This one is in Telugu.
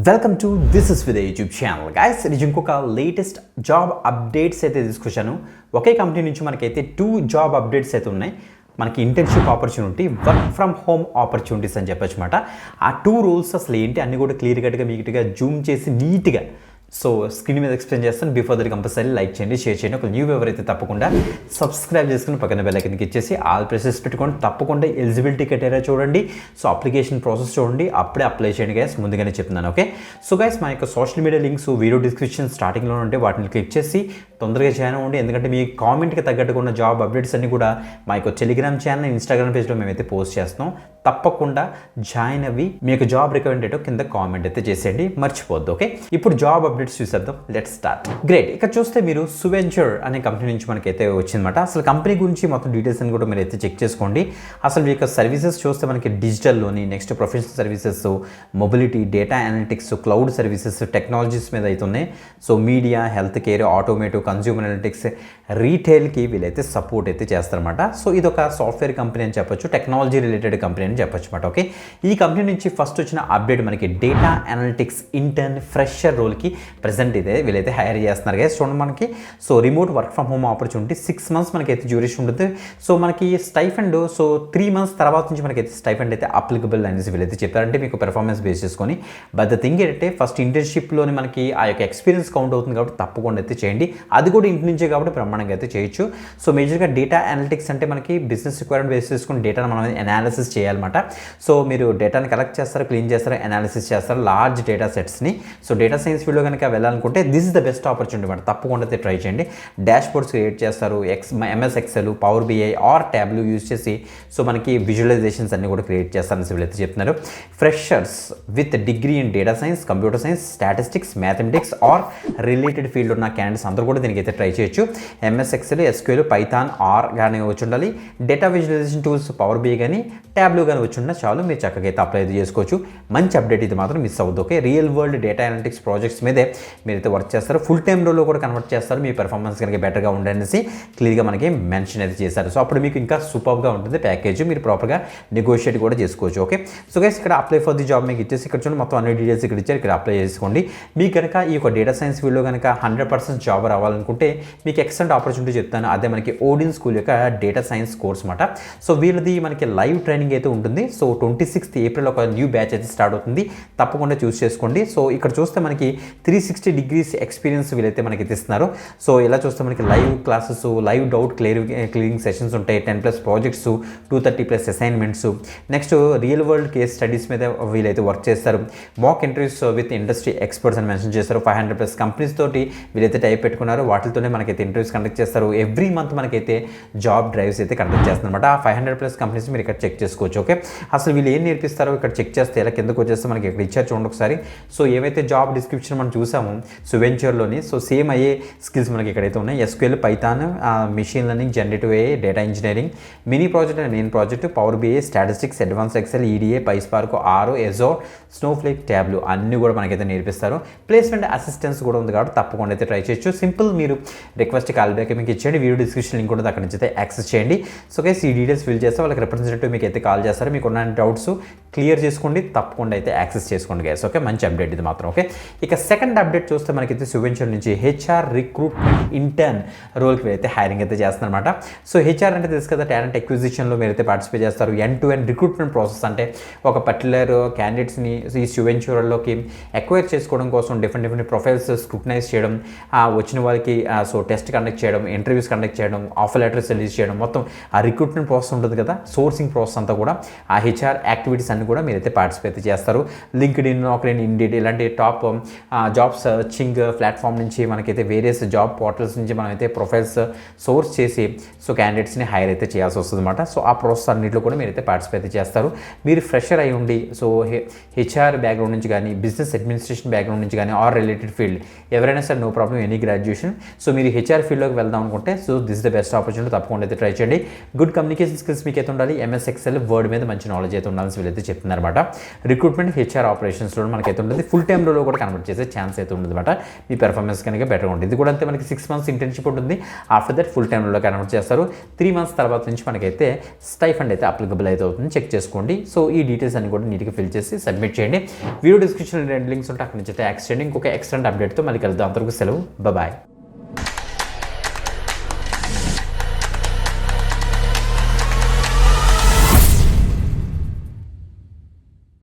Welcome to this is with YouTube channel guys. ఇది ఇంకొక లేటెస్ట్ జాబ్ అప్డేట్స్ అయితే తీసుకొచ్చాను. ఒకే కంపెనీ నుంచి మనకైతే 2 జాబ్ అప్డేట్స్ అయితే ఉన్నాయి. మనకి internship opportunity, work from home opportunities అని చెప్పొచ్చు అనమాట. ఆ 2 రూల్స్ అసలు ఏంటి అన్నీ కూడా క్లియర్గా నీట్గా జూమ్ చేసి నీట్గా స్క్రీన్ మీద ఎక్స్ప్లెయిన్ చేస్తాను. బిఫోర్ దట్ కంపల్సరీ లైక్ చేయండి, షేర్ చేయండి. ఒక న్యూ ఎవరైతే తప్పకుండా సబ్స్క్రైబ్ చేసుకుని పక్కన బెల్ ఐకాన్ ఇచ్చేసి ఆల్ ప్రెసెస్ పెట్టుకోండి. తప్పకుండా ఎలిజిబిలిటీ క్రైటీరియా చూడండి, అప్లికేషన్ ప్రాసెస్ చూడండి, అప్పుడే అప్లై చేయండి గైస్. ముందుగానే చెప్తున్నాను. ఓకే, గైస్ మా యొక్క social media links video description స్టార్టింగ్లో ఉంటే వాటిని క్లిక్ చేసి తొందరగా జాయిన్ అవ్వండి. ఎందుకంటే మీ కామెంట్కి తగ్గట్టుగా ఉన్న జాబ్ అప్డేట్స్ అన్ని కూడా మా యొక్క టెలిగ్రామ్ ఛానల్, ఇన్స్టాగ్రామ్ పేజ్లో మేమైతే పోస్ట్ చేస్తాం. తప్పకుండా జాయిన్ అవ్వి మీ యొక్క జాబ్ రికమెండ్ ఏంటో కింద కామెంట్ అయితే చేసేయండి, మర్చిపోద్దు. ఓకే, ఇప్పుడు జాబ్ అప్డేట్స్ చూసేద్దాం. Let's start. గ్రేట్. ఇక్కడ చూస్తే మీరు సువెంచర్ అనే కంపెనీ నుంచి మనకైతే వచ్చిందన్నమాట. అసలు కంపెనీ గురించి మొత్తం డీటెయిల్స్ అని కూడా మీరు అయితే చెక్ చేసుకోండి. అసలు మీ యొక్క సర్వీసెస్ చూస్తే మనకి డిజిటల్లోని, next professional services, mobility, data analytics, cloud services, technologies మీద అయితే ఉన్నాయి. Media, health care, automotive, consumer analytics, రీటైల్కి వీళ్ళైతే సపోర్ట్ అయితే చేస్తారన్నమాట. ఇది ఒక సాఫ్ట్వేర్ కంపెనీ అని చెప్పొచ్చు, టెక్నాలజీ రిలేటెడ్ కంపెనీ అని చెప్పొచ్చు అనమాట. ఓకే, ఈ కంపెనీ నుంచి ఫస్ట్ వచ్చిన అప్డేట్ మనకి డేటా అనలిటిక్స్ ఇంటర్న్ ఫ్రెషర్ రోల్కి ప్రెజెంట్ ఇదే వీళ్ళైతే హైర్ చేస్తున్నారు గైస్. చూడండి మనకి remote work from home opportunity 6 months మనకైతే డ్యూరేషన్ ఉంటుంది. మనకి స్టైఫండ్ 3 months తర్వాత నుంచి మనకైతే స్టైఫండ్ అయితే అప్లికబుల్ అనేసి వీళ్ళైతే చెప్పారంటే మీకు పెర్ఫార్మెన్స్ బేస్ చేసుకొని. బట్ ద థింగ్ ఏంటంటే ఫస్ట్ ఇంటర్న్షిప్లోని మనకి ఆ యొక్క ఎక్స్పీరియన్స్ కౌంట్ అవుతుంది కాబట్టి తప్పకుండా అయితే చేయండి. అది కూడా ఇంటి నుంచే కాబట్టి బ్రహ్మాండంగా అయితే చేయొచ్చు. మేజర్గా డేటా అనలిటిక్స్ అంటే మనకి బిజినెస్ రిక్వైర్మెంట్ బేస్ చేసుకుని డేటాను మనం అనాలిసిస్ చేయాలన్నమాట. మీరు డేటాని కలెక్ట్ చేస్తారు, క్లీన్ చేస్తారు, అనాలిసిస్ చేస్తారు లార్జ్ డేటా సెట్స్ని. డేటా సైన్స్ ఫీల్డ్లో కనుక వెళ్ళాలనుకుంటే this is the best opportunity అనమాట. తప్పకుండా అయితే ట్రై చేయండి. డాష్ బోర్డ్స్ క్రియేట్ చేస్తారు, MS Excel, Power BI or Tableau use చేసి మనకి విజువలైజేషన్స్ అన్ని కూడా క్రియేట్ చేస్తారని వీళ్ళైతే చెప్తున్నారు. Freshers with degree in data science, computer science, statistics, mathematics or related field ఉన్న క్యాండిడేట్స్ అందరూ కూడా దీనికి అయితే ట్రై చేయొచ్చు. MS Excel, SQL, Python or కానీ వచ్చి ఉండాలి. Data visualization tools power BI కానీ ట్యాబ్లు కానీ వచ్చి ఉన్నా చాలు, మీరు చక్కగా అయితే అప్లై అయితే చేసుకోవచ్చు. మంచి అప్డేట్ ఇది మాత్రం మిస్ అవ్వద్దు. Okay, real world data analytics projects మీదే మీరైతే వర్క్ చేస్తారు. ఫుల్ టైమ్ రోల్లో కూడా కన్వర్ట్ చేస్తారు. మీ పెర్ఫార్మెన్స్ కనుక బెటర్గా ఉండనేసి క్లియర్గా మనకి మెన్షన్ అయితే చేశారు. అప్పుడు మీకు ఇంకా సూపర్గా ఉంటుంది ప్యాకేజ్, మీరు ప్రాపర్గా నెగోషియేట్ కూడా చేసుకోవచ్చు. ఓకే, గైస్ ఇక్కడ అప్లై ఫర్ ది జాబ్ మీకు ఇచ్చేసి ఇక్కడ చూడండి మొత్తం అన్ని డీటెయిల్స్ ఇక్కడ ఇచ్చారు. ఇక్కడ అప్లై చేసుకోండి. మీకు కనుక ఈ యొక్క డేటా సైన్స్ ఫీల్డ్లో కనుక 100% జాబ్ రావాలనుకుంటే మీకు ఎక్సలెంట్ ఆపర్చునిటీ చెప్తాను. అదే మనకి ఓడిన్ స్కూల్ యొక్క డేటా సైన్స్ కోర్స్ అనమాట. వీళ్ళది మనకి లైవ్ ట్రైనింగ్ అయితే ఉంటుంది. 26th April ఒక న్యూ బ్యాచ్ అయితే స్టార్ట్ అవుతుంది. తప్పకుండా చూస్ చేసుకోండి. ఇక్కడ చూస్తే మనకి 360 degrees ఎక్స్పీరియన్స్ వీళ్ళైతే మనకి ఇస్తున్నారు. ఇలా చూస్తే మనకి live classes, live doubt clearing sessions ఉంటాయి, 10+ projects, 230+ assignments, next real world case studies మీద వీళ్ళైతే వర్క్ చేస్తారు. Mock interviews with industry experts అని మెన్షన్ చేస్తారు. 500+ కంపెనీస్ తోటి వీళ్ళైతే టైప్ పెట్టుకున్నారు. వాటితోనే మనకైతే ఇంటర్వ్యూస్ కండక్ట్ చేస్తారు. ఎవ్రీ మంత్ మనకైతే జాబ్ డ్రైవ్స్ అయితే కండక్ట్ చేస్తారు అనమాట. ఆ 500+ కంపెనీస్ మీరు ఇక్కడ చెక్ చేసుకోవచ్చు. ఓకే, అసలు వీళ్ళు ఏం నేర్పిస్తారో ఇక్కడ చెక్ చేస్తే ఇలా కిందకు వచ్చేస్తే మనకి ఇక్కడ ఇచ్చారు చూడండి ఒకసారి. ఏవైతే జాబ్ డిస్క్రిప్షన్ మనం చూసాము వెంచర్లోని సేమ్ అయ్యే స్కిల్స్ మనకి ఇక్కడైతే ఉన్నాయి. SQL, Python, machine learning, generative AI, data engineering, mini project and main project, power BI, statistics, advance Excel, EDA, PySpark, arrow, Azure, Snowflake, ట్యాబ్లు అన్నీ కూడా మనకైతే నేర్పిస్తారు. ప్లేస్మెంట్ అసిస్టెన్స్ కూడా ఉంది కాబట్టి తప్పకుండా అయితే ట్రై చేయొచ్చు. సింపుల్ మీరు రిక్వెస్ట్ కాల్ బ్యాక్ మీకు ఇచ్చేయండి. వీడియో డిస్క్రిప్షన్ లింక్ కూడా అక్కడ నుంచి అయితే యాక్సెస్ చేయండి. గైస్ ఈ డీటెయిల్స్ ఫిల్ చేస్తే వాళ్ళకి రిప్రజెంటేటివ్ మీకు అయితే కాల్ చేస్తారు. మీకు ఉన్న డౌట్స్ క్లియర్ చేసుకోండి, తప్పకుండా అయితే యాక్సెస్ చేసుకోండి గైస్. ఓకే, మంచి అప్డేట్ ఇది మాత్రం. ఓకే, ఇక సెకండ్ అప్డేట్ చూస్తే మనకైతే సువెంచర్ నుంచి హెచ్ఆర్ రిక్రూట్మెంట్ ఇంటర్న్ రోల్కి అయితే హైరింగ్ అయితే చేస్తారనమాట. హెచ్ఆర్ అంటే తెలుసు కదా, టాలెంట్ అక్విజిషన్లో మీరైతే పార్టిసిపేట్ చేస్తారు. End to end recruitment process అంటే ఒక పర్టికులర్ క్యాండిడేట్స్ని ఈ సువెంచర్లోకి ఎక్వైర్ చేసుకోవడం కోసం డిఫరెంట్ ప్రొఫైల్స్ స్క్రూటనైజ్ చేయడం, వచ్చిన వాళ్ళకి టెస్ట్ కండక్ట్ చేయడం, ఇంటర్వ్యూస్ కండక్ట్ చేయడం, ఆఫర్ లెటర్స్ రిలీజ్ చేయడం, మొత్తం ఆ రిక్రూట్మెంట్ ప్రాసెస్ ఉంటుంది కదా, సోర్సింగ్ ప్రాసెస్ అంతా కూడా ఆ హెచ్ఆర్ యాక్టివిటీస్ అన్ని కూడా మీరైతే పార్టిసిపేట్ చేస్తారు. లింక్డ్ఇన్, నాక్రిన్, ఇండీడ్ ఇలాంటి టాప్ జాబ్ సర్చింగ్ ప్లాట్ఫామ్ నుంచి మనకైతే వేరియస్ జాబ్ పోర్టల్స్ నుంచి మనమైతే ప్రొఫైల్స్ సోర్స్ చేసి క్యాండిడేట్స్ని హైర్ అయితే చేయాల్సి వస్తుంది అనమాట. ఆ ప్రాసెస్ అన్నింటిలో కూడా మీరైతే పార్టిసిపేట్ చేస్తారు. మీరు ఫ్రెషర్ అయి ఉండి హెచ్ఆర్ బ్యాక్గ్రౌండ్ నుంచి కానీ, బిజినెస్ అడ్మినిస్ట్రేషన్ బ్యాక్గ్రౌండ్ నుంచి కానీ, ఆర్ రిలేటెడ్ ఫీల్డ్ ఎవరైనా సరే నో ప్రాబ్లం, ఎనీ గ్రాడ్యుయేషన్. మీరు హెచ్ఆర్ ఫీల్డ్లోకి వెళ్దాం అనుకుంటే this is the best opportunity. తప్పకుండా అయితే ట్రై చేయండి. గుడ్ కమ్యూనికేషన్ స్కిల్స్ మీకు అయితే ఉండాలి. ఎంఎస్ ఎక్సెల్, వర్డ్ మీద మంచి నాలెడ్జ్ అయితే ఉండాలని వీళ్ళైతే చెప్తున్నారు అనమాట. రిక్రూట్మెంట్ హెచ్ఆర్ ఆపరేషన్స్లో మనకైతే ఉంటుంది. ఫుల్ టైమ్ రోలో కూడా కన్వర్ట్ చేసే ఛాన్స్ ఛాన్స్ అయితే ఉండదన్నమాట. మీ పెర్ఫార్మెన్స్ కనుక బెటర్గా ఉంటుంది. ఇది కూడా అంతే, మనకి 6 months ఇంటర్న్షిప్ ఉంటుంది. ఆఫ్టర్ దట్ ఫుల్ టైంలో కన్వర్ట్ చేస్తారు. 3 months తర్వాత నుంచి మనకైతే స్టైఫండ్ అయితే అప్లికబుల్ అయితే అవుతుంది. చెక్ చేసుకోండి. సో ఈ డీటెయిల్స్ అన్ని కూడా నీట్గా ఫిల్ చేసి సబ్మిట్ చేయండి. వీడియో డిస్క్రిప్షన్లో 2 లింక్స్ ఉంటాయి, అక్కడ నుంచి అయితే యాక్స్ చేయండి. ఇంకొక ఎక్స్టెంట్ అప్డేట్తో మళ్ళీ కలుద్దాం. అంతవరకు సెలవు, బాయ్.